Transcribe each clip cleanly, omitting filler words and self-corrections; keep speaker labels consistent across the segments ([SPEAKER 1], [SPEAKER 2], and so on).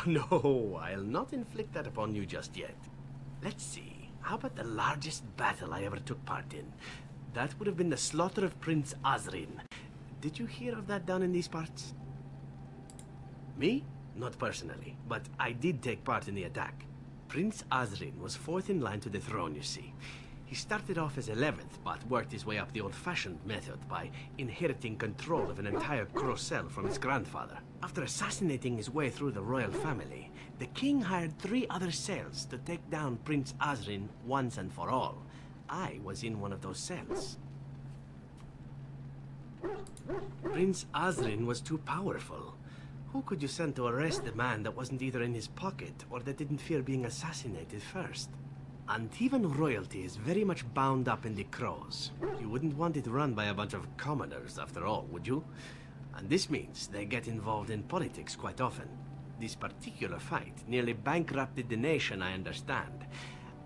[SPEAKER 1] No, I'll not inflict that upon you just yet. Let's see. How about the largest battle I ever took part in? That would have been the slaughter of Prince Azrin. Did you hear of that down in these parts? Me? Not personally, but I did take part in the attack. Prince Azrin was fourth in line to the throne, you see. He started off as 11th, but worked his way up the old-fashioned method by inheriting control of an entire Crocel from his grandfather. After assassinating his way through the royal family, the king hired 3 other cells to take down Prince Azrin once and for all. I was in one of those cells. Prince Azrin was too powerful. Who could you send to arrest the man that wasn't either in his pocket or that didn't fear being assassinated first? Antivan royalty is very much bound up in the Crows. You wouldn't want it run by a bunch of commoners, after all, would you? And this means they get involved in politics quite often. This particular fight nearly bankrupted the nation, I understand.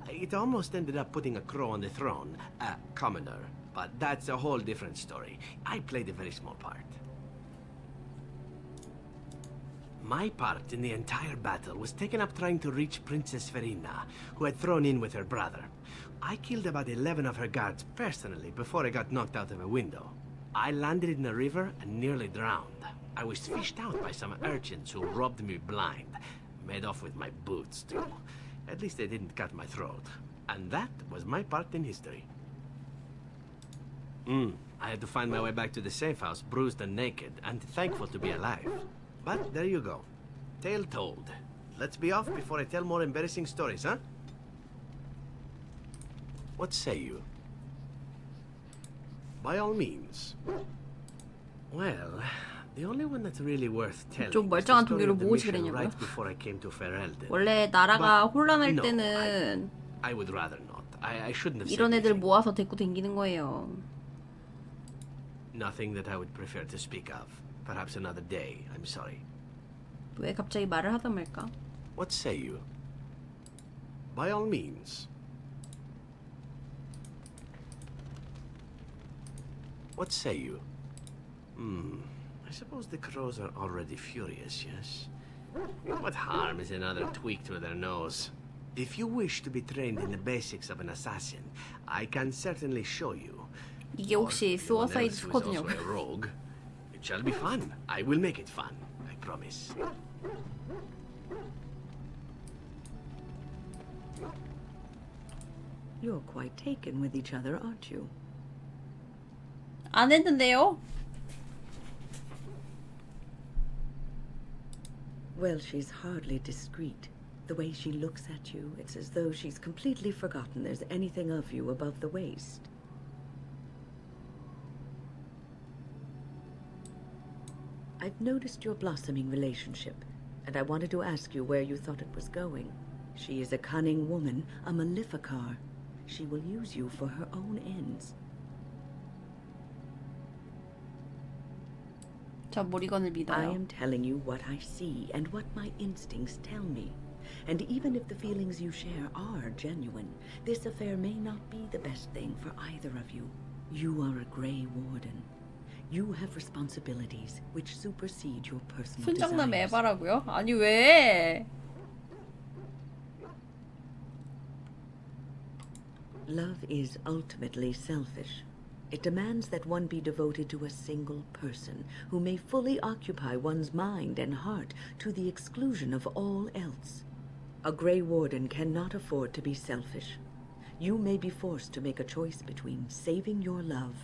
[SPEAKER 1] It almost ended up putting a Crow on the throne, a commoner. But that's a whole different story. I played a very small part. My part in the entire battle was taken up trying to reach Princess Verina, who had thrown in with her brother. I killed about 11 of her guards personally before I got knocked out of a window. I landed in the river and nearly drowned. I was fished out by some urchins who robbed me blind. Made off with my boots, too. At least they didn't cut my throat. And that was my part in history. I had to find my way back to the safe house, bruised and naked, and thankful to be alive. But there you go. Tale told. Let's be off before I tell more embarrassing stories, huh? What say you? By all means. Well, the only one that's really worth telling
[SPEAKER 2] 좀
[SPEAKER 1] is the
[SPEAKER 2] 멀쩡한
[SPEAKER 1] story
[SPEAKER 2] 동료를
[SPEAKER 1] of the
[SPEAKER 2] 뭐
[SPEAKER 1] mission
[SPEAKER 2] 지르냐고요?
[SPEAKER 1] right before I came to Ferelden.
[SPEAKER 2] 원래 나라가 혼란할
[SPEAKER 1] no,
[SPEAKER 2] 때는
[SPEAKER 1] I would rather not. I shouldn't have said
[SPEAKER 2] 이런 애들
[SPEAKER 1] anything.
[SPEAKER 2] 모아서 데리고 다니는 거예요.
[SPEAKER 1] Nothing that I would prefer to speak of. Perhaps another day. I'm sorry.
[SPEAKER 2] 왜 갑자기 말을 하다 말까?
[SPEAKER 1] What say you? By all means. What say you? I suppose the Crows are already furious, yes? What harm is another tweak to their nose? If you wish to be trained in the basics of an assassin, I can certainly show you.
[SPEAKER 2] 이게 혹시 수어사이드 스쿼드냐고?
[SPEAKER 1] A rogue. It shall be fun. I will make it fun. I promise.
[SPEAKER 3] You're quite taken with each other, aren't you?
[SPEAKER 2] 안 했는데요?
[SPEAKER 3] Well, she's hardly discreet. The way she looks at you, it's as though she's completely forgotten there's anything of you above the waist. I've noticed your blossoming relationship, and I wanted to ask you where you thought it was going. She is a cunning woman, a Maleficar. She will use you for her own ends.
[SPEAKER 2] 저 모리건을
[SPEAKER 3] I
[SPEAKER 2] 믿어요.
[SPEAKER 3] am telling you what I see and what my instincts tell me. And even if the feelings you share are genuine, this affair may not be the best thing for either of you. You are a Grey Warden. You have responsibilities which supersede your personal
[SPEAKER 2] 순정남
[SPEAKER 3] desires.
[SPEAKER 2] 에바라고요? 아니 왜?
[SPEAKER 3] Love is ultimately selfish. It demands that one be devoted to a single person who may fully occupy one's mind and heart to the exclusion of all else. A Grey Warden cannot afford to be selfish. You may be forced to make a choice between saving your love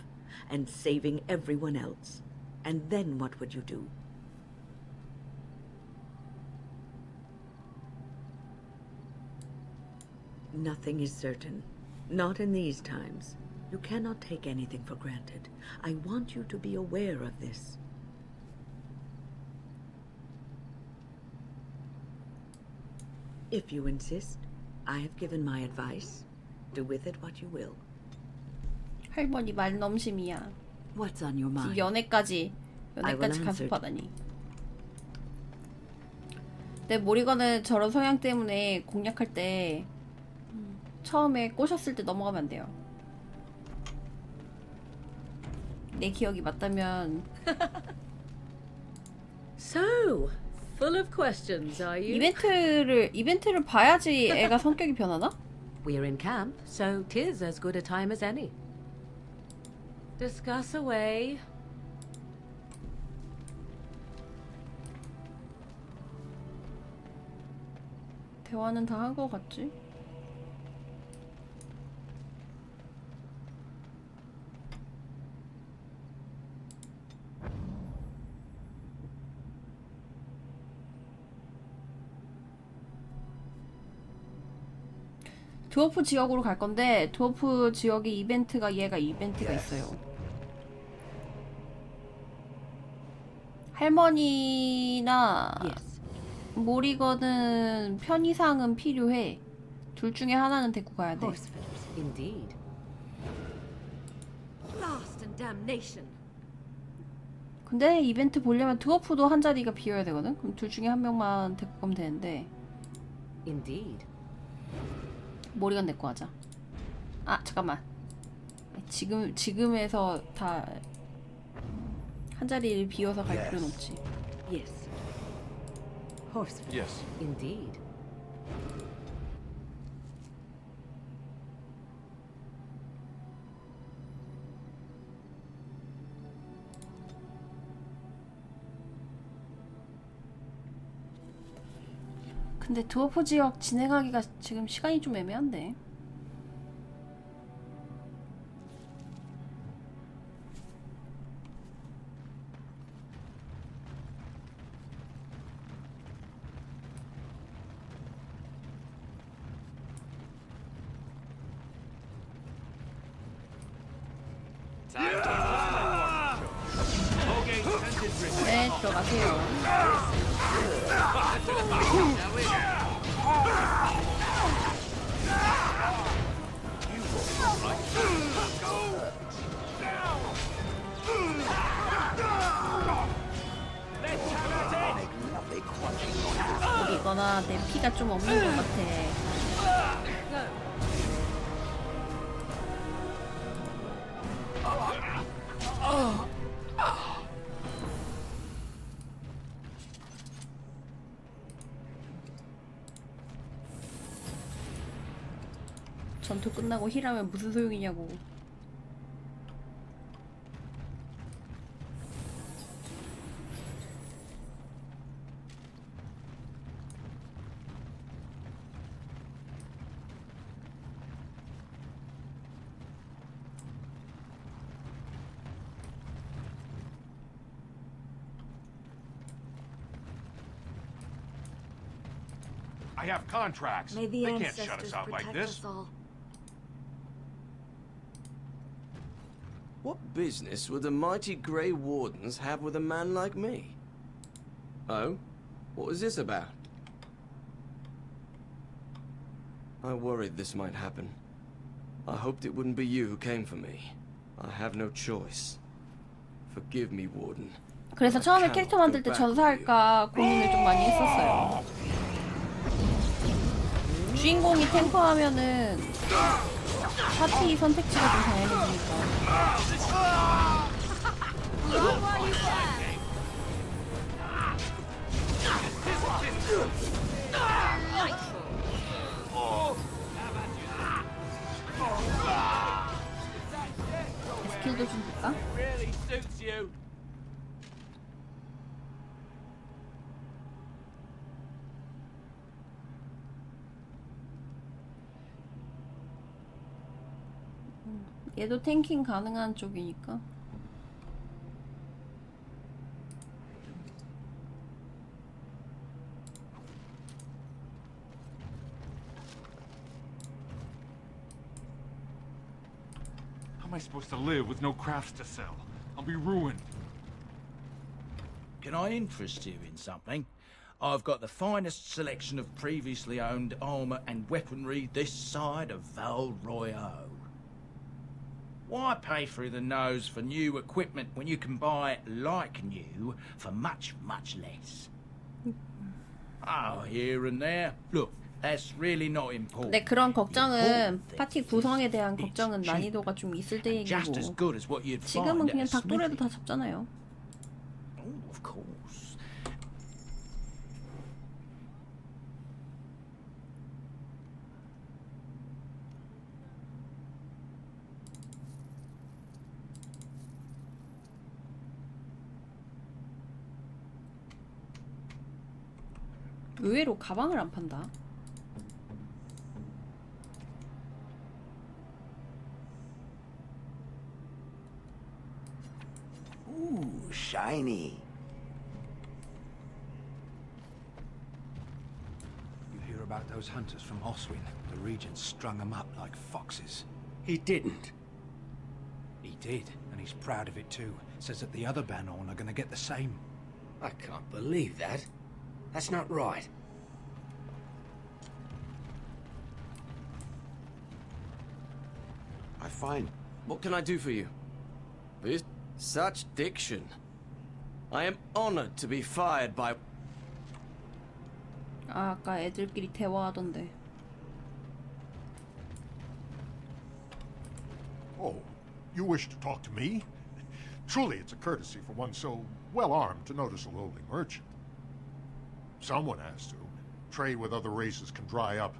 [SPEAKER 3] and saving everyone else. And then what would you do? Nothing is certain. Not in these times. You cannot take anything for granted. I want you to be aware of this. If you insist, I have given my advice. Do with it what you will.
[SPEAKER 2] 할머니 말넘심이야.
[SPEAKER 3] What's on your mind?
[SPEAKER 2] 연애까지 간섭하다니. 내 모리건은 저런 성향 때문에 공략할 때 처음에 꼬셨을 때 넘어가면 안 돼요. 내 기억이 맞다면.
[SPEAKER 3] So,
[SPEAKER 4] full of questions, are you?
[SPEAKER 2] 이벤트를 봐야지 애가 성격이 변하나?
[SPEAKER 4] We're in camp, so 'tis as good a time as any. Discuss away.
[SPEAKER 2] 대화는 다 한 것 같지? 드워프 지역으로 갈 건데 드워프 지역에 얘가 이벤트가 있어요. 할머니나
[SPEAKER 3] Yes.
[SPEAKER 2] 모리거는 편의상은 필요해. 둘 중에 하나는 데리고 가야 돼.
[SPEAKER 3] Horse feathers.
[SPEAKER 4] Indeed.
[SPEAKER 3] Blast and damnation.
[SPEAKER 2] 근데 이벤트 보려면 드워프도 한 자리가 비어야 되거든? 그럼 둘 중에 한 명만 데리고 가면 되는데
[SPEAKER 4] Indeed.
[SPEAKER 2] 모리건 데리고 가자. 아 잠깐만. 지금에서 다 한 자리를 비워서 갈 필요는 없지.
[SPEAKER 3] Yes. Horse feathers.
[SPEAKER 5] Yes.
[SPEAKER 4] Indeed.
[SPEAKER 2] 근데 드워프 지역 진행하기가 지금 시간이 좀 애매한데. 네, 들어가세요. 이거나 내 피가 좀 없는 것 같아. 전투 끝나고 힐하면 무슨 소용이냐고.
[SPEAKER 5] I have contracts.
[SPEAKER 3] May the
[SPEAKER 5] They can't shut
[SPEAKER 3] ancestors
[SPEAKER 5] us out like
[SPEAKER 3] protect
[SPEAKER 5] this.
[SPEAKER 3] us all.
[SPEAKER 6] What business would the mighty Grey Wardens have with a man like me? Oh? What was this about? I worried this might happen. I hoped it wouldn't be you who came for me. I have no choice. Forgive me, Warden.
[SPEAKER 2] 그래서 처음에 캐릭터 만들 때 전사할까 고민을 좀 많이 했었어요. 주인공이 탱커하면은 파티 선택지가 좀 다양해지니까. 스킬도 좀 볼까?
[SPEAKER 1] Really suits you.
[SPEAKER 2] 얘도 탱킹 가능한 쪽이니까.
[SPEAKER 5] How am I supposed to live with no crafts to sell? I'll be ruined.
[SPEAKER 7] Can I interest you in something? I've got the finest selection of previously owned armour and weaponry this side of Val Royale. Why pay through the nose for new equipment when you can buy it like new for much, much less? Oh, here and there. Look, that's really not important.
[SPEAKER 2] 네, 그런 걱정은
[SPEAKER 7] The important
[SPEAKER 2] 파티
[SPEAKER 7] thing
[SPEAKER 2] 구성에
[SPEAKER 7] is
[SPEAKER 2] 대한
[SPEAKER 7] it's
[SPEAKER 2] 걱정은
[SPEAKER 7] cheap
[SPEAKER 2] 난이도가 좀 있을 때
[SPEAKER 7] and just as
[SPEAKER 2] 얘기고
[SPEAKER 7] good as what you'd
[SPEAKER 2] 지금은
[SPEAKER 7] find
[SPEAKER 2] 그냥
[SPEAKER 7] at a
[SPEAKER 2] 닭도레도
[SPEAKER 7] smithy.
[SPEAKER 2] 다 잡잖아요.
[SPEAKER 7] Oh, of course.
[SPEAKER 2] 의외로 가방을 안 판다.
[SPEAKER 8] Ooh, shiny.
[SPEAKER 9] You hear about those hunters from Oswin? The Regent strung them up like foxes.
[SPEAKER 8] He didn't.
[SPEAKER 9] He did, and he's proud of it too. Says that the other Bannerl are gonna get the same.
[SPEAKER 8] I can't believe that. That's not right.
[SPEAKER 6] I find. What can I do for you? This such diction. I am honored to be fired by.
[SPEAKER 2] 아, 아까 애들끼리 대화하던데.
[SPEAKER 10] Oh, you wish to talk to me? Truly, it's a courtesy for one so well-armed to notice a lowly merchant. Someone has to. Trade with other races can dry up.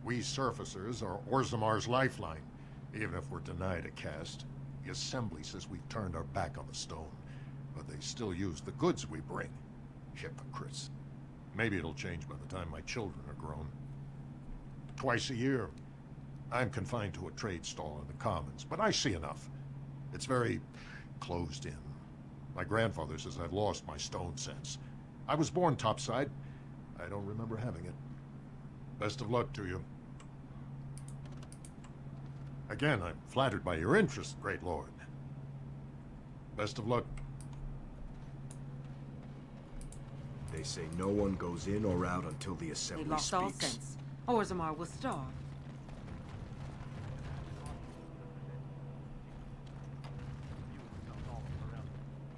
[SPEAKER 10] We surfacers are Orzamar's lifeline. Even if we're denied a caste, the Assembly says we've turned our back on the stone, but they still use the goods we bring. Hypocrites. Maybe it'll change by the time my children are grown. Twice a year, I'm confined to a trade stall in the Commons, but I see enough. It's very closed in. My grandfather says I've lost my stone sense. I was born topside. I don't remember having it. Best of luck to you. Again, I'm flattered by your interest, Great Lord. Best of luck.
[SPEAKER 11] They say no one goes in or out until the Assembly
[SPEAKER 12] They lost
[SPEAKER 11] speaks.
[SPEAKER 12] all sense. Orzammar will starve.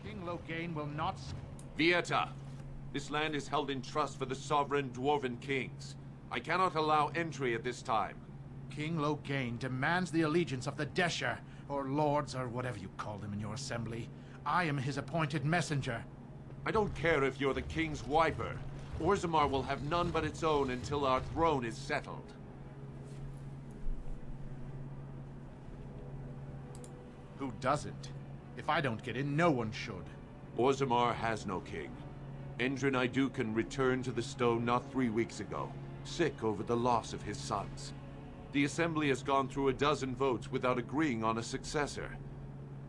[SPEAKER 7] King Loghain will not...
[SPEAKER 13] Vieta! This land is held in trust for the sovereign Dwarven kings. I cannot allow entry at this time.
[SPEAKER 7] King Loghain demands the allegiance of the Desher, or lords, or whatever you call them in your assembly. I am his appointed messenger.
[SPEAKER 13] I don't care if you're the king's wiper. Orzammar will have none but its own until our throne is settled.
[SPEAKER 7] Who doesn't? If I don't get in, no one should.
[SPEAKER 13] Orzammar has no king. Endrin Idukan returned to the stone not 3 weeks ago, sick over the loss of his sons. The Assembly has gone through a dozen votes without agreeing on a successor.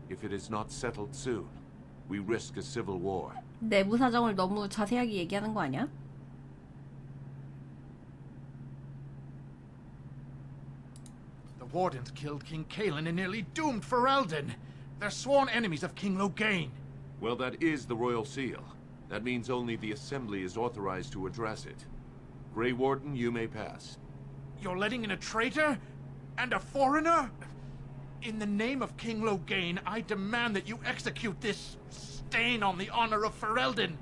[SPEAKER 13] If it is not settled soon, we risk a civil war.
[SPEAKER 2] 내부 사정을 너무 자세하게 얘기하는 거 아니야?
[SPEAKER 7] The Wardens killed King Cailan and nearly doomed Ferelden. They're sworn enemies of King Loghain.
[SPEAKER 13] Well, that is the Royal Seal. That means only the Assembly is authorized to address it. Grey Warden, you may pass.
[SPEAKER 7] You're letting in a traitor? And a foreigner? In the name of King Loghain, I demand that you execute this stain on the honor of Ferelden.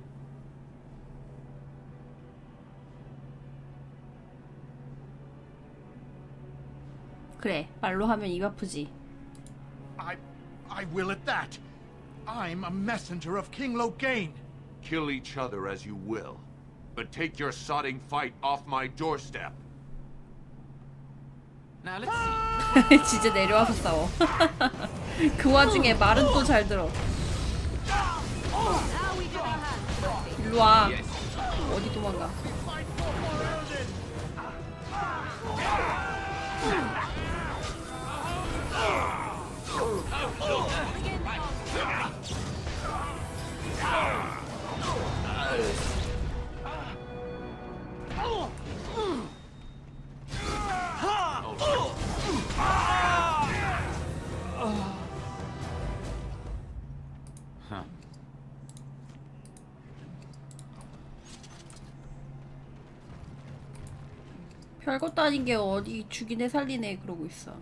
[SPEAKER 2] 그래, 말로 하면 입 아프지.
[SPEAKER 7] I will at that. I'm a messenger of King Loghain.
[SPEAKER 13] Kill each other as you will, but take your sodding fight off my doorstep.
[SPEAKER 12] Now let's see.
[SPEAKER 2] 진짜 내려와서 싸워. 그 와중에 말은 또 잘 들어. 일로 와. 어디 도망가. 별것도 아닌 게 어디 죽이네 살리네 그러고 있어.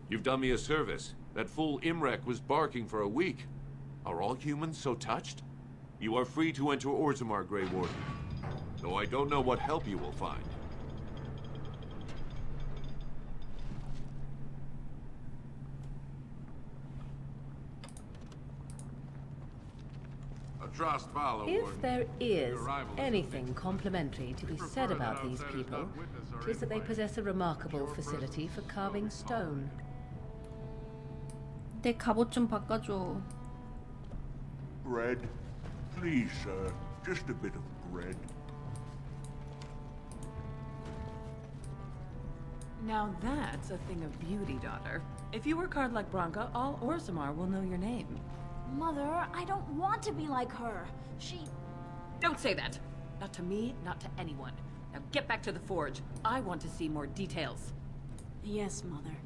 [SPEAKER 13] You've done me a service. That fool Imrek was barking for a week. Are all humans so touched? You are free to enter Orzammar, Grey Warden. though I don't know what help you will find.
[SPEAKER 4] If there is anything complimentary to be said about these people, it is that they possess a remarkable facility for carving stone.
[SPEAKER 2] 내 갑옷 좀 바꿔줘.
[SPEAKER 14] Bread? Please, sir. Just a bit of bread.
[SPEAKER 12] Now that's a thing of beauty, daughter. If you work hard like Branka, all Orzammar will know your name.
[SPEAKER 15] Mother, I don't want to be like her. She...
[SPEAKER 12] Don't say that! Not to me, not to anyone. Now get back to the forge. I want to see more details.
[SPEAKER 15] Yes, Mother.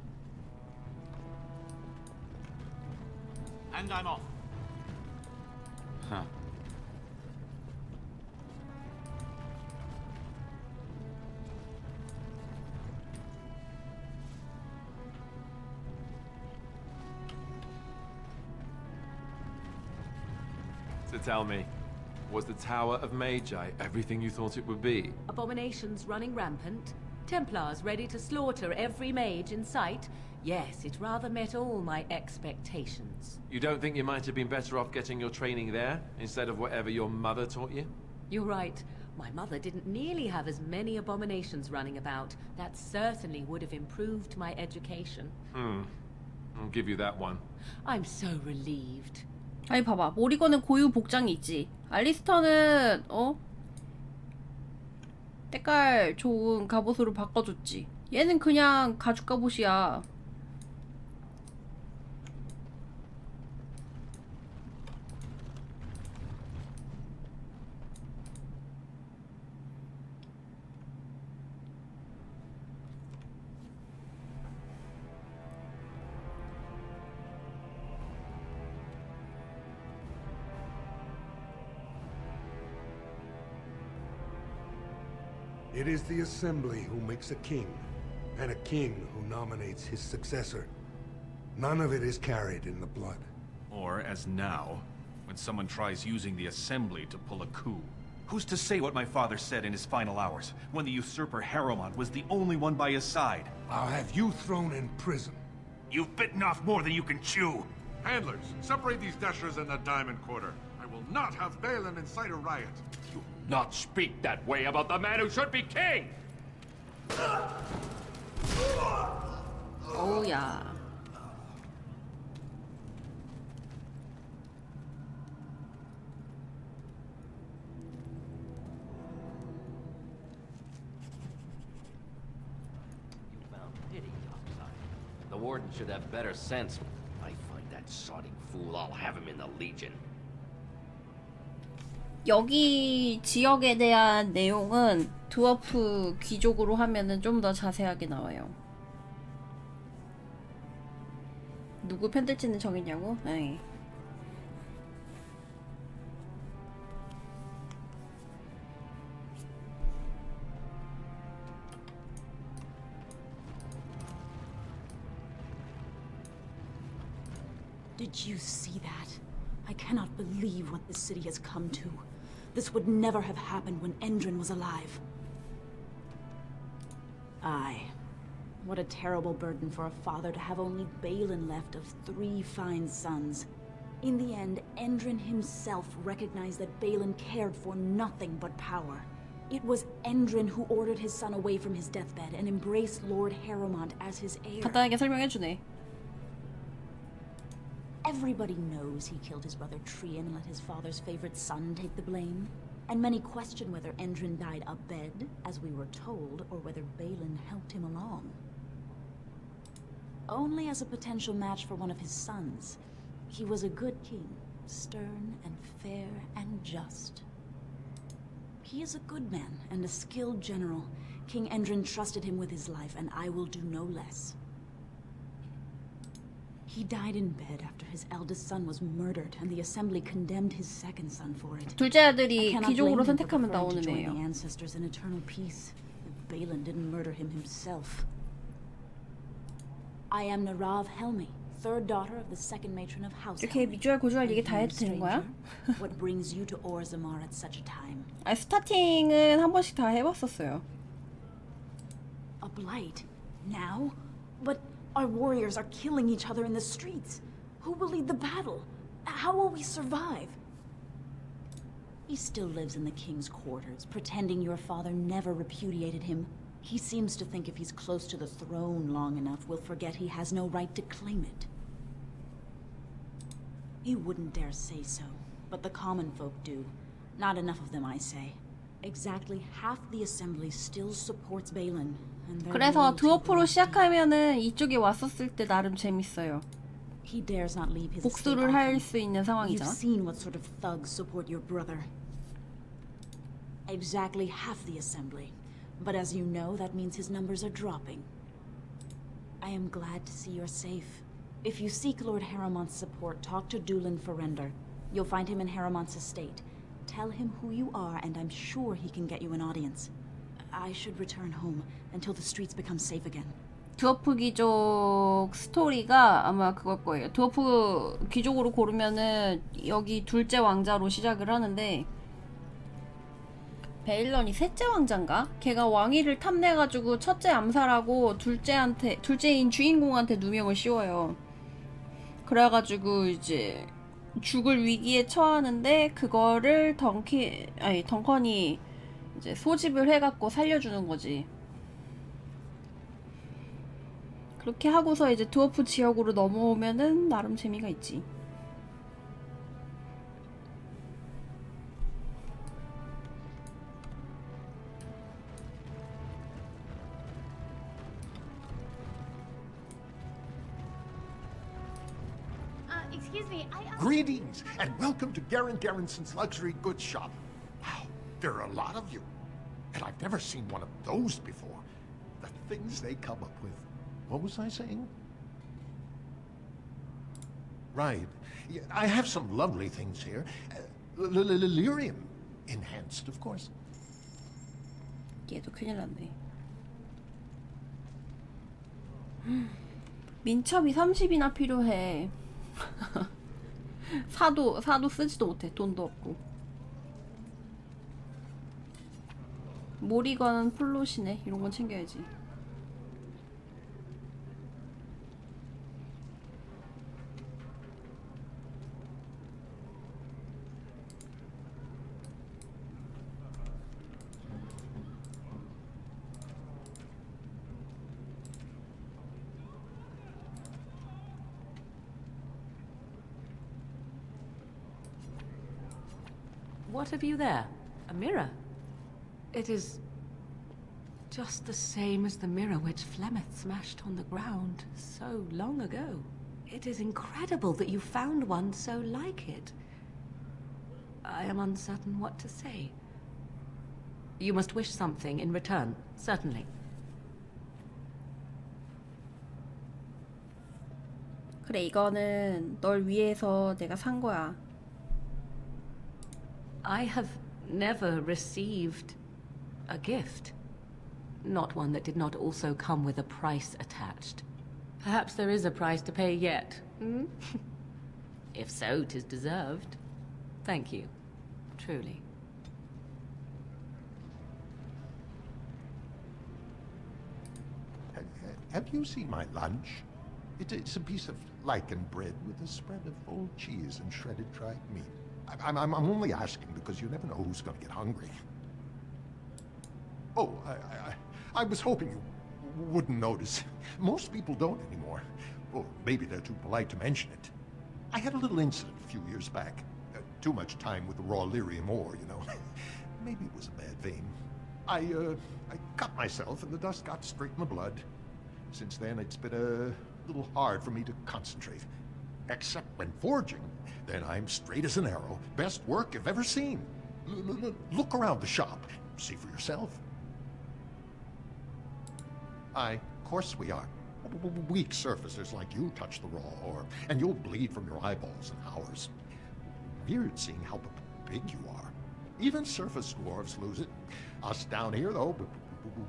[SPEAKER 16] And I'm off.
[SPEAKER 17] Huh.
[SPEAKER 18] So tell me, was the Tower of Magi everything you thought it would be?
[SPEAKER 4] Abominations running rampant, Templars ready to slaughter every mage in sight. Yes, it rather met all my expectations.
[SPEAKER 18] You don't think you might have been better off getting your training there, instead of whatever your mother taught you?
[SPEAKER 4] You're right. My mother didn't nearly have as many abominations running about. That certainly would have improved my education.
[SPEAKER 18] I'll give you that one.
[SPEAKER 4] I'm so relieved.
[SPEAKER 2] 아니 봐봐, 모리건은 고유 복장이 있지. 알리스터는 때깔 좋은 갑옷으로 바꿔줬지. 얘는 그냥 가죽 갑옷이야.
[SPEAKER 14] It is the Assembly who makes a king, and a king who nominates his successor. None of it is carried in the blood.
[SPEAKER 5] Or, as now, when someone tries using the Assembly to pull a coup. Who's to say what my father said in his final hours, when the usurper Harrowmont was the only one by his side?
[SPEAKER 14] I'll have you thrown in prison.
[SPEAKER 5] You've bitten off more than you can chew!
[SPEAKER 10] Handlers, separate these dashers in the Diamond Quarter. I will not have Balin incite a riot.
[SPEAKER 13] You not speak that way about the man who should be king!
[SPEAKER 2] 오야.
[SPEAKER 8] The Warden should have better sense. I find that sodding fool, I'll have him in the Legion.
[SPEAKER 2] 여기 지역에 대한 내용은 드워프 귀족으로 하면은 좀 더 자세하게 나와요. 누구 편들지는 정했냐고? 에이.
[SPEAKER 15] Did you see that? I cannot believe what this city has come to. This would never have happened when Endrin was alive. Aye. What a terrible burden for a father to have only Balin left of 3 fine sons. In the end, Endrin himself recognized that Balin cared for nothing but power. It was Endrin who ordered his son away from his deathbed and embraced Lord Harrowmont as his heir.
[SPEAKER 2] 간단하게 설명해주네.
[SPEAKER 15] Everybody knows he killed his brother Trian and let his father's favorite son take the blame. And many question whether Endrin died abed, as we were told, or whether Balin helped him along. Only as a potential match for one of his sons. He was a good king, stern and fair and just. He is a good man and a skilled general. King Endrin trusted him with his life, and I will do no less. He died in bed after his eldest son was murdered, and the Assembly condemned his second son for it.
[SPEAKER 2] 둘째 아들이 귀족으로 선택하면 나오는
[SPEAKER 15] join
[SPEAKER 2] 애예요.
[SPEAKER 15] the ancestors in eternal peace. If Balin didn't murder him himself. I am Narav Helmi, third daughter of the second matron of House.
[SPEAKER 2] 이렇게 미주알 고주알 얘기 다 해도 되는 거야?
[SPEAKER 15] What brings you to Orzammar at such a time?
[SPEAKER 2] 아, 스타팅은 한 번씩 다 해봤었어요.
[SPEAKER 15] A blight? Now? But our warriors are killing each other in the streets. Who will lead the battle? How will we survive? He still lives in the king's quarters, pretending your father never repudiated him. He seems to think if he's close to the throne long enough, we'll forget he has no right to claim it. He wouldn't dare say so, but the common folk do. Not enough of them, I say. Exactly half the assembly still supports Balin.
[SPEAKER 2] 그래서 드워프로 시작하면은 이쪽에 왔었을 때 나름 재밌어요.
[SPEAKER 15] He dares not leave his
[SPEAKER 2] 복수를 할 수 있는 상황이죠.
[SPEAKER 15] You've seen what sort of thugs support your brother. Exactly half the assembly. But as you know, that means his numbers are dropping. I am glad to see you're safe. If you seek Lord Haramont's support, talk to Dulin Ferender. You'll find him in Haramont's estate. Tell him who you are, and I'm sure he can get you an audience. I should return home until the streets become safe again.
[SPEAKER 2] 드워프 귀족 스토리가 아마 그걸 거예요. 드워프 귀족으로 고르면은 여기 둘째 왕자로 시작을 하는데 베일런이 셋째 왕자인가? 걔가 왕위를 탐내가지고 첫째 암살하고 둘째인 주인공한테 누명을 씌워요. 그래가지고 이제 죽을 위기에 처하는데 그거를 덩컨이 이제 소집을 해갖고 살려주는 거지. 그렇게 하고서 이제 드워프 지역으로 넘어오면은 나름 재미가 있지.
[SPEAKER 19] Excuse me,
[SPEAKER 10] Greetings, and welcome to Garen Garrison's luxury goods shop. Wow, there are a lot of you. And I've never seen one of those before. The things they come up with. What was I saying? Right. Yeah, I have some lovely things here. Lyrium enhanced, of course.
[SPEAKER 2] 얘도 큰일 났네. 민첩이 30이나 필요해. 사도 쓰지도 못해. 돈도 없고. 모리건 플롯이네. 이런 건 챙겨야지.
[SPEAKER 4] What have you there? A mirror? It is just the same as the mirror which Flemeth smashed on the ground so long ago. It is incredible that you found one so like it. I am uncertain what to say. You must wish something in return, certainly.
[SPEAKER 2] 그래, 이거는 널 위해서 내가 산 거야.
[SPEAKER 4] I have never received a gift. Not one that did not also come with a price attached. Perhaps there is a price to pay yet, hmm? If so, 'tis deserved. Thank you. Truly.
[SPEAKER 10] Have you seen my lunch? It's a piece of lichen bread with a spread of old cheese and shredded dried meat. I'm only asking because you never know who's going to get hungry. Oh, I was hoping you wouldn't notice. Most people don't anymore. Well, maybe they're too polite to mention it. I had a little incident a few years back. Too much time with the raw lyrium ore, you know. Maybe it was a bad vein. I cut myself and the dust got straight in the blood. Since then, it's been a little hard for me to concentrate. Except when forging, then I'm straight as an arrow. Best work you've ever seen. Look around the shop. See for yourself. Aye, of course we are. Weak surfacers like you touch the raw ore, and you'll bleed from your eyeballs in hours. Weird seeing how big you are. Even surface dwarves lose it. Us down here, though,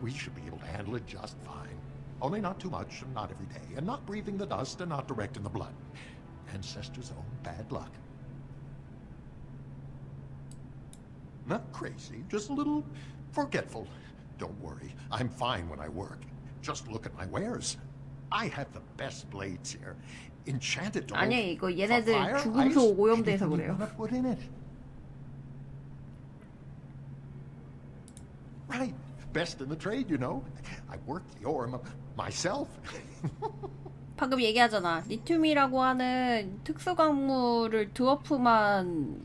[SPEAKER 10] we should be able to handle it just fine. Only not too much and not every day, and not breathing the dust and not direct in the blood. Ancestors' own bad luck. Not crazy, just a little forgetful. Don't worry, I'm fine when I work. Just look at my wares. I have the best blades here. Enchanted to
[SPEAKER 2] 아니 이거 얘네들
[SPEAKER 10] fire,
[SPEAKER 2] 죽음소
[SPEAKER 10] ice,
[SPEAKER 2] 오염돼서
[SPEAKER 10] anything you
[SPEAKER 2] 그래요.
[SPEAKER 10] wanna put in it. Right, best in the trade, you know. I work the ore myself.
[SPEAKER 2] 방금 얘기하잖아. 리튬이라고 하는 특수 광물을 드워프만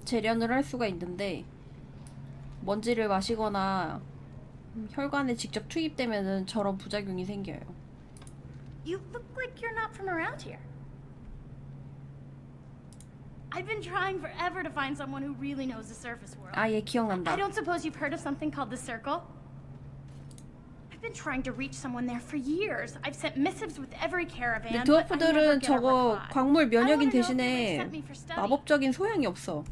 [SPEAKER 2] 재련을 할 수가 있는데 먼지를 마시거나 혈관에 직접 투입되면은 저런 부작용이 생겨요.
[SPEAKER 19] You look like you're not from around here. I've been trying forever to find someone who really knows the surface world.
[SPEAKER 2] 아, 얘 기억난다.
[SPEAKER 19] I don't suppose you've heard of something called the Circle? I've been trying to reach someone there for years. I've sent missives with every caravan,
[SPEAKER 2] 근데
[SPEAKER 19] but I never
[SPEAKER 2] 드워프들은
[SPEAKER 19] get a
[SPEAKER 2] 저거
[SPEAKER 19] reply.
[SPEAKER 2] 광물 면역인
[SPEAKER 19] I wanna know if they
[SPEAKER 2] 대신에
[SPEAKER 19] sent me for study.
[SPEAKER 2] 마법적인 소양이 없어.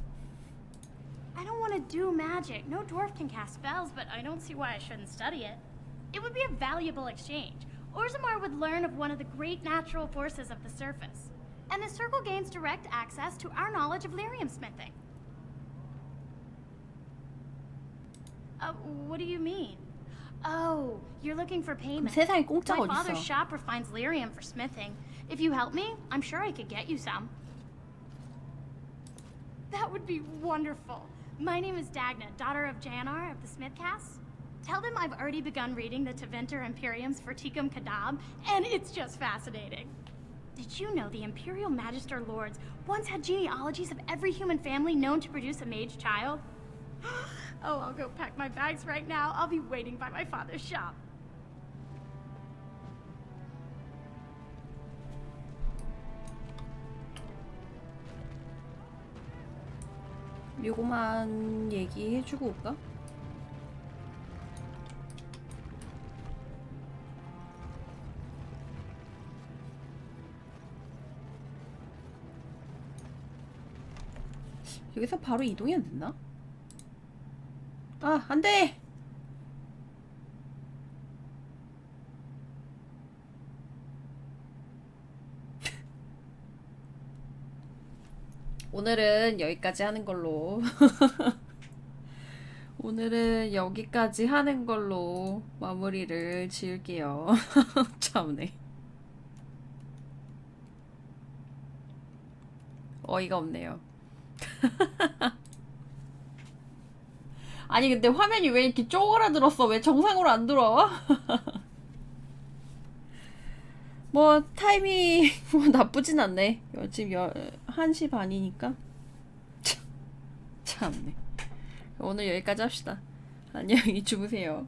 [SPEAKER 19] I don't want to do magic. No dwarf can cast spells, but I don't see why I shouldn't study it. It would be a valuable exchange. Orzammar would learn of one of the great natural forces of the surface. And the Circle gains direct access to our knowledge of lyrium smithing. What do you mean? Oh, you're looking for payment.
[SPEAKER 2] 세상에 공짜가
[SPEAKER 19] My father's
[SPEAKER 2] 어딨어.
[SPEAKER 19] shop refines lyrium for smithing. If you help me, I'm sure I could get you some. That would be wonderful. My name is Dagna, daughter of Janar of the Smithcast. Tell them I've already begun reading the Tevinter Imperiums for Tikum Kadab, and it's just fascinating. Did you know the Imperial Magister Lords once had genealogies of every human family known to produce a mage child? Oh, I'll go pack my bags right now. I'll be waiting by my father's shop.
[SPEAKER 2] 요거만 얘기해주고 올까? 여기서 바로 이동이 안 됐나? 아, 안 돼! 오늘은 여기까지 하는 걸로 오늘은 여기까지 하는 걸로 마무리를 지을게요. 참네. 어이가 없네요. 아니 근데 화면이 왜 이렇게 쪼그라들었어? 왜 정상으로 안 들어와? 뭐 타이밍 뭐 나쁘진 않네. 지금 1시 반이니까 참네. 오늘 여기까지 합시다. 안녕히 주무세요.